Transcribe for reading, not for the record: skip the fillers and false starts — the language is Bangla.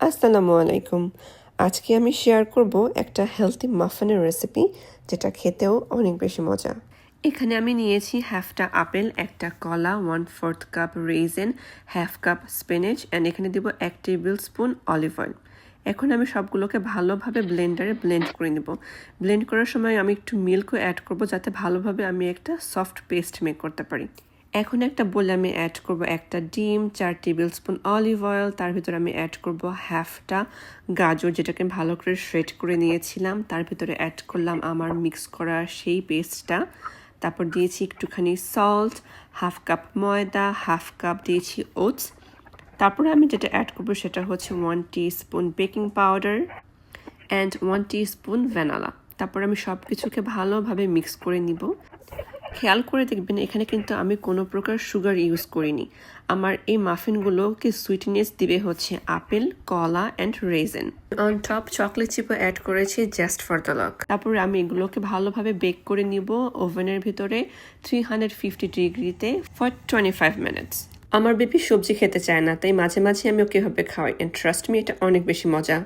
আসসালামু আলাইকুম। আজকে আমি শেয়ার করব একটা হেলথি মাফিনের রেসিপি যেটা খেতেও অনেক বেশি মজা। এখানে আমি নিয়েছি হাফটা আপেল, একটা কলা, 1/4 cup raisin, half cup spinach and এখানে দিব 1 টেবিল স্পুন অলিভ অয়েল। এখন আমি সবগুলোকে ভালোভাবে ব্লেন্ডারে ব্লেন্ড করে নেব। ব্লেন্ড করার সময় আমি একটু মিল্কও অ্যাড করব যাতে ভালোভাবে আমি একটা সফট পেস্ট মেক করতে পারি। এখন একটা বলে আমি অ্যাড করব একটা ডিম, 4 টেবিল স্পুন অলিভ অয়েল, তার ভিতরে আমি অ্যাড করব হাফটা গাজর যেটাকে ভালো করে শ্রেড করে নিয়েছিলাম, তার ভিতরে অ্যাড করলাম আমার মিক্স করা সেই পেস্টটা, তারপর দিয়েছি একটুখানি সল্ট, হাফ কাপ ময়দা, হাফ কাপ দিয়েছি ওটস, তারপরে আমি যেটা অ্যাড করব সেটা হচ্ছে 1 teaspoon baking powder and 1 teaspoon vanilla. তারপর আমি সব কিছুকে ভালোভাবে মিক্স করে নিব। খেয়াল করে দেখবেন এখানে কিন্তু আমি কোনো প্রকার সুগার ইউজ করিনি। আমার এই মাফিনগুলোকে সুইটনেস দিবে হচ্ছে আপেল, কলা and raisin. On top chocolate চিপও অ্যাড করেছি জাস্ট ফর দ্য লক। তারপর আমি এগুলোকে ভালোভাবে বেক করে নিব ওভেনের ভিতরে 350 ডিগ্রিতে ফর 25 মিনিটস। আমার বেবি সবজি খেতে চায় না, তাই মাঝে মাঝে আমি ওকে এভাবে খাওয়াই, অ্যান্ড ট্রাস্ট মি, এটা অনেক বেশি মজা।